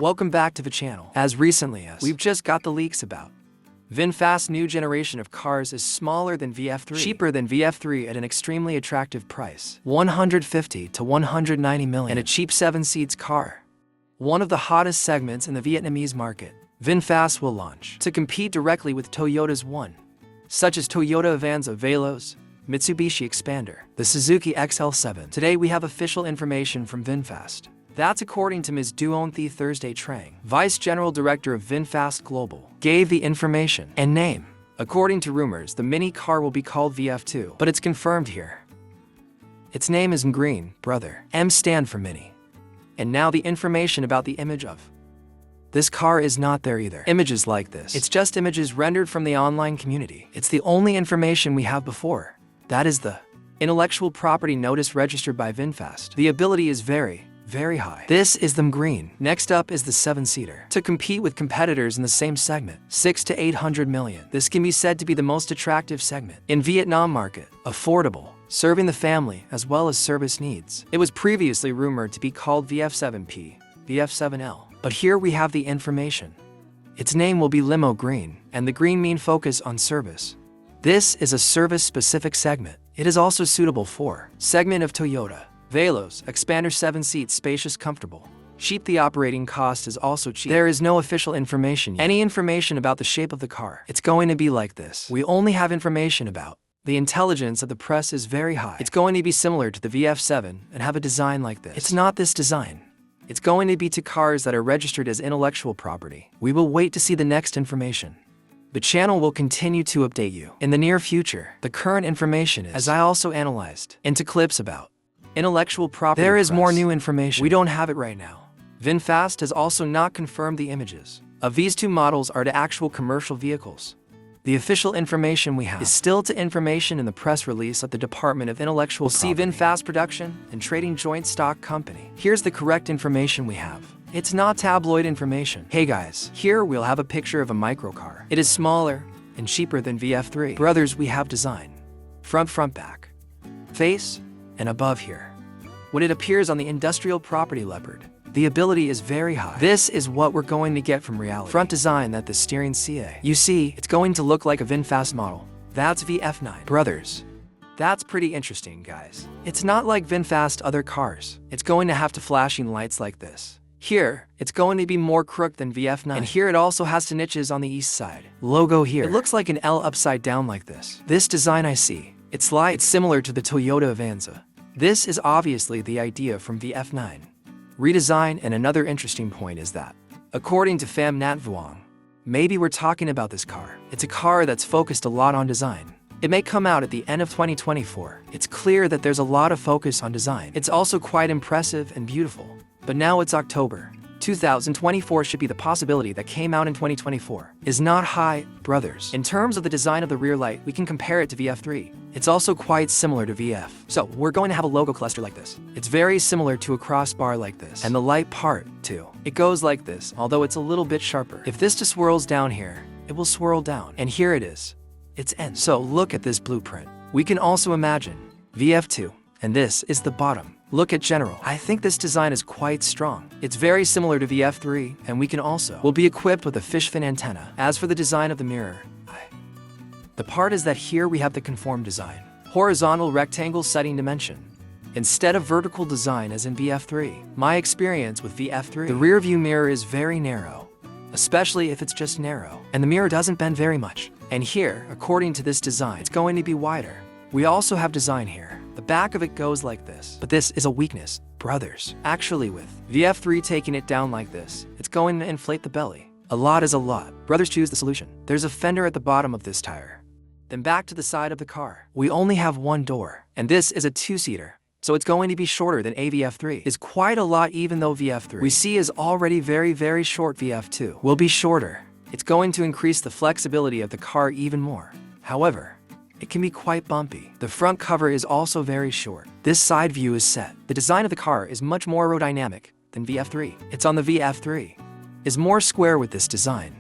Welcome back to the channel. As recently as we've just got the leaks about VinFast's new generation of cars is smaller than VF3, cheaper than VF3 at an extremely attractive price, 150 to 190 million, and a cheap 7-seats car. One of the hottest segments in the Vietnamese market, VinFast will launch to compete directly with Toyota's One, such as Toyota Avanza Veloz, Mitsubishi Xpander, the Suzuki XL7. Today we have official information from VinFast. That's according to Ms. Duon Thi Thursday Trang, Vice General Director of VinFast Global, gave the information and name. According to rumors, the mini car will be called VF2, but it's confirmed here. Its name is MGREEN, brother. M stand for mini. And now the information about the image of this car is not there either. Images like this, it's just images rendered from the online community. It's the only information we have before. That is the intellectual property notice registered by VinFast. The ability is very high. This is the MGREEN. Next up is the 7-seater. To compete with competitors in the same segment, 6 to 800 million. This can be said to be the most attractive segment in Vietnam market. Affordable, serving the family as well as service needs. It was previously rumored to be called VF7P, VF7L. But here we have the information. Its name will be LIMOGREEN, and the green mean focus on service. This is a service-specific segment. It is also suitable for segment of Toyota Veloz, Xpander 7-seat, spacious, comfortable. Cheap. The operating cost is also cheap. There is no official information yet. Any information about the shape of the car. It's going to be like this. We only have information about the intelligence of the press is very high. It's going to be similar to the VF7 and have a design like this. It's not this design. It's going to be to cars that are registered as intellectual property. We will wait to see the next information. The channel will continue to update you in the near future. The current information is, as I also analyzed into clips about intellectual property. There is more new information. We don't have it right now. VinFast has also not confirmed the images of these two models are to actual commercial vehicles. The official information we have is still to information in the press release of the Department of Intellectual Property. See VinFast Production and Trading Joint Stock Company. Here's the correct information we have. It's not tabloid information. Hey guys, here we'll have a picture of a microcar. It is smaller and cheaper than VF3. Brothers, we have design. Front, back, face, and above here. When it appears on the industrial property leopard, the ability is very high. This is what we're going to get from reality. Front design that the steering CA. You see, it's going to look like a VinFast model. That's VF9. Brothers, that's pretty interesting, guys. It's not like VinFast other cars. It's going to have flashing lights like this. Here, it's going to be more crooked than VF9. And here it also has two niches on the east side. Logo here. It looks like an L upside down like this. This design I see. It's similar to the Toyota Avanza. This is obviously the idea from VF9. Redesign. And another interesting point is that, according to Pham Nhat Vuong, maybe we're talking about this car. It's a car that's focused a lot on design. It may come out at the end of 2024. It's clear that there's a lot of focus on design. It's also quite impressive and beautiful. But now it's October. 2024 should be the possibility that came out in 2024 is not high, brothers. In terms of the design of the rear light, we can compare it to VF3. It's also quite similar to VF. So we're going to have a logo cluster like this. It's very similar to a crossbar like this. And the light part, too. It goes like this, although it's a little bit sharper. If this just swirls down here, it will swirl down. And here it is. It's end. So look at this blueprint. We can also imagine VF2. And this is the bottom. Look at general. I think this design is quite strong. It's very similar to VF3, and we can also will be equipped with a fish fin antenna. As for the design of the mirror, the part is that here we have the conform design. Horizontal rectangle setting dimension. Instead of vertical design as in VF3. My experience with VF3, the rear view mirror is very narrow, especially if it's just narrow. And the mirror doesn't bend very much. And here, according to this design, it's going to be wider. We also have design here. The back of it goes like this. But this is a weakness, brothers. Actually with VF3 taking it down like this, it's going to inflate the belly. A lot is a lot. Brothers, choose the solution. There's a fender at the bottom of this tire. Then back to the side of the car. We only have one door. And this is a 2-seater. So it's going to be shorter than a VF3. Is quite a lot even though VF3 we see is already very short. VF2 will be shorter. It's going to increase the flexibility of the car even more. However, it can be quite bumpy. The front cover is also very short. This side view is set. The design of the car is much more aerodynamic than VF3. It's on the VF3. Is more square with this design.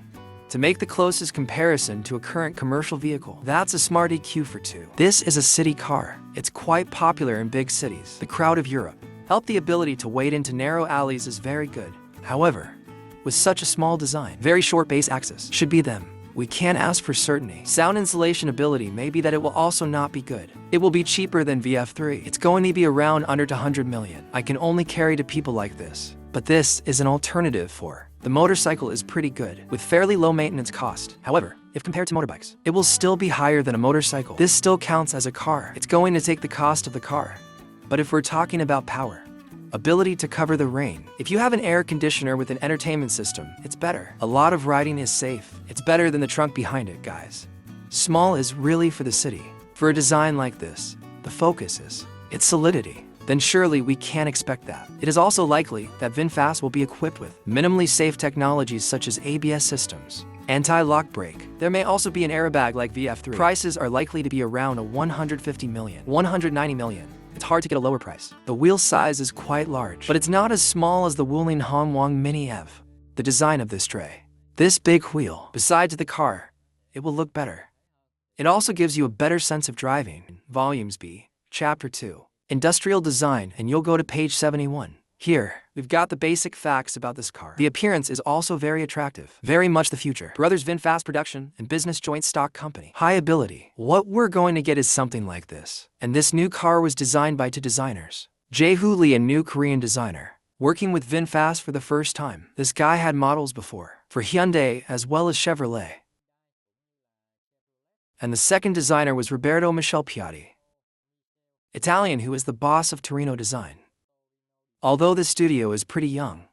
To make the closest comparison to a current commercial vehicle, that's a Smart EQ for 2. This is a city car. It's quite popular in big cities. The crowd of Europe. The ability to wade into narrow alleys is very good. However, with such a small design. Very short base axis should be them. We can't ask for certainty. Sound insulation ability may be that it will also not be good. It will be cheaper than VF3. It's going to be around under 200 million. I can only carry to people like this. But this is an alternative for the motorcycle is pretty good, with fairly low maintenance cost. However, if compared to motorbikes, it will still be higher than a motorcycle. This still counts as a car. It's going to take the cost of the car. But if we're talking about power, ability to cover the rain, if you have an air conditioner with an entertainment system, it's better. A lot of riding is safe. It's better than the trunk behind it, guys. Small is really for the city. For a design like this, the focus is its solidity. Then surely we can't expect that. It is also likely that VinFast will be equipped with minimally safe technologies such as ABS systems, anti-lock brake. There may also be an airbag like VF3. Prices are likely to be around a 150 million, 190 million. It's hard to get a lower price. The wheel size is quite large, but it's not as small as the Wuling Hongwang Mini EV. The design of this tray. This big wheel, besides the car, it will look better. It also gives you a better sense of driving. Volumes B, Chapter 2. Industrial design, and you'll go to page 71. Here, we've got the basic facts about this car. The appearance is also very attractive. Very much the future. Brothers VinFast production and business joint stock company. High ability. What we're going to get is something like this. And this new car was designed by two designers. Jae-hoo Lee, a new Korean designer, working with VinFast for the first time. This guy had models before, for Hyundai as well as Chevrolet. And the second designer was Roberto Michel Piatti, Italian, who is the boss of Torino Design. Although the studio is pretty young,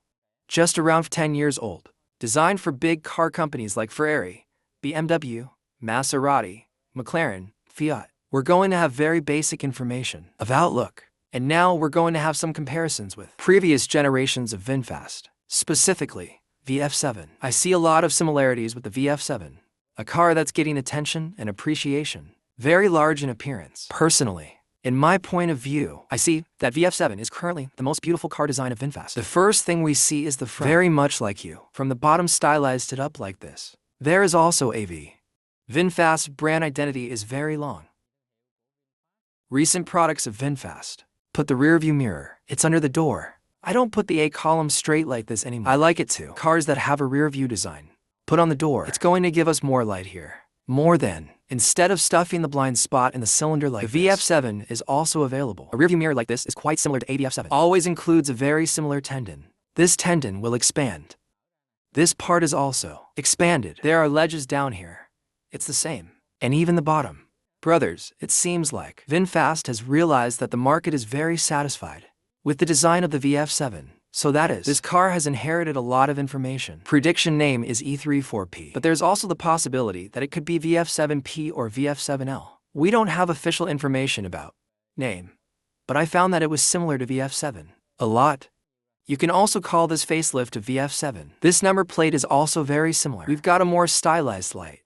just around 10 years old, designed for big car companies like Ferrari, BMW, Maserati, McLaren, Fiat. We're going to have very basic information of outlook, and now we're going to have some comparisons with previous generations of VinFast, specifically VF7. I see a lot of similarities with the VF7, a car that's getting attention and appreciation, very large in appearance. Personally, in my point of view, I see that VF7 is currently the most beautiful car design of VinFast. The first thing we see is the front, very much like you. From the bottom stylized it up like this. There is also AV. VinFast brand identity is very long. Recent products of VinFast. Put the rear view mirror. It's under the door. I don't put the A column straight like this anymore. I like it too. Cars that have a rear view design. Put on the door. It's going to give us more light here. More than. Instead of stuffing the blind spot in the cylinder like the VF7 is also available. A rearview mirror like this is quite similar to AVF7. Always includes a very similar tendon. This tendon will expand. This part is also expanded. There are ledges down here. It's the same. And even the bottom. Brothers, it seems like VinFast has realized that the market is very satisfied with the design of the VF7. So that is, this car has inherited a lot of information. Prediction name is E34P, but there's also the possibility that it could be VF7P or VF7L. We don't have official information about name, but I found that it was similar to VF7 a lot. You can also call this facelift a VF7. This number plate is also very similar. We've got a more stylized light.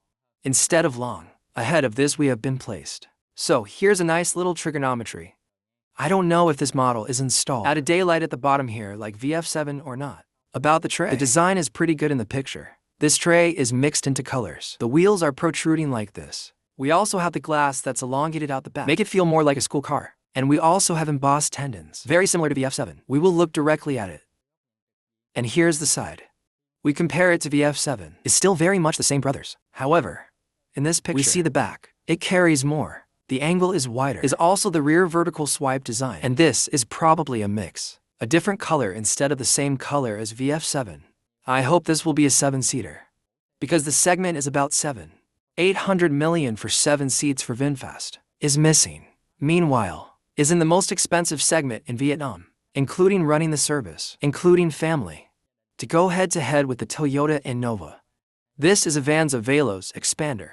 Instead of long, ahead of this we have been placed. So here's a nice little trigonometry. I don't know if this model is installed at a daylight at the bottom here like VF7 or not. About the tray. The design is pretty good in the picture. This tray is mixed into colors. The wheels are protruding like this. We also have the glass that's elongated out the back. Make it feel more like a school car. And we also have embossed tendons. Very similar to VF7. We will look directly at it. And here's the side. We compare it to VF7. It's still very much the same, brothers. However, in this picture, we see the back. It carries more. The angle is wider. Is also the rear vertical swipe design. And this is probably a mix. A different color instead of the same color as VF7. I hope this will be a 7-seater. Because the segment is about 800 million for 7 seats for VinFast. Is missing. Meanwhile, is in the most expensive segment in Vietnam. Including running the service. Including family. To go head to head with the Toyota Innova. This is a Vanza Veloz expander.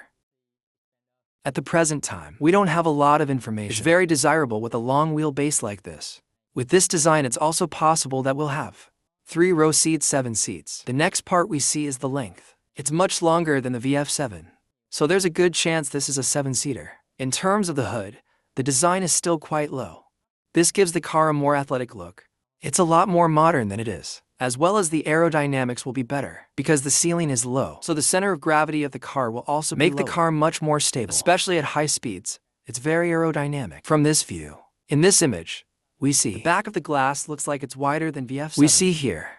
At the present time, we don't have a lot of information. It's very desirable with a long wheelbase like this. With this design, it's also possible that we'll have 3-row seats, 7 seats. The next part we see is the length. It's much longer than the VF7. So there's a good chance this is a 7-seater. In terms of the hood, the design is still quite low. This gives the car a more athletic look. It's a lot more modern than it is. As well as the aerodynamics will be better, because the ceiling is low. So the center of gravity of the car will also make the car much more stable, especially at high speeds. It's very aerodynamic. From this view, in this image, we see the back of the glass looks like it's wider than VF7. We see here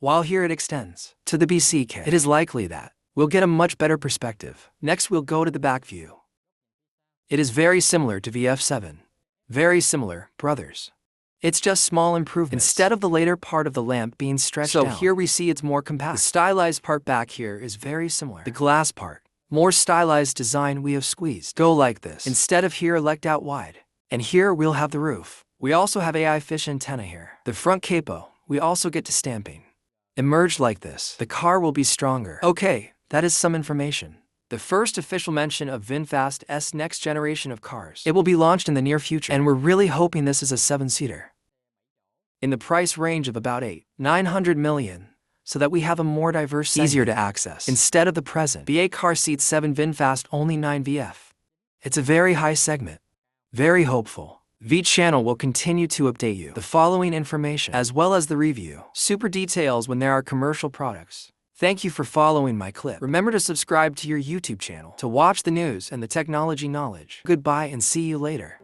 while here it extends to the BCK. It is likely that we'll get a much better perspective. Next we'll go to the back view. It is very similar to VF7. Very similar, brothers. It's just small improvements. Instead of the later part of the lamp being stretched out, here we see it's more compact. The stylized part back here is very similar. The glass part, more stylized design we have squeezed. Go like this. Instead of here legged out wide. And here we'll have the roof. We also have AI fish antenna here. The front capo, we also get to stamping. Emerged like this. The car will be stronger. Okay, that is some information. The first official mention of VinFast's next generation of cars. It will be launched in the near future, and we're really hoping this is a 7-seater. In the price range of about 800-900 million, so that we have a more diverse segment, easier to access. Instead of the present V8 car seat 7 VinFast only 9 VF. It's a very high segment. Very hopeful. Vchannel will continue to update you the following information as well as the review. Super details when there are commercial products. Thank you for following my clip. Remember to subscribe to your YouTube channel to watch the news and the technology knowledge. Goodbye and see you later.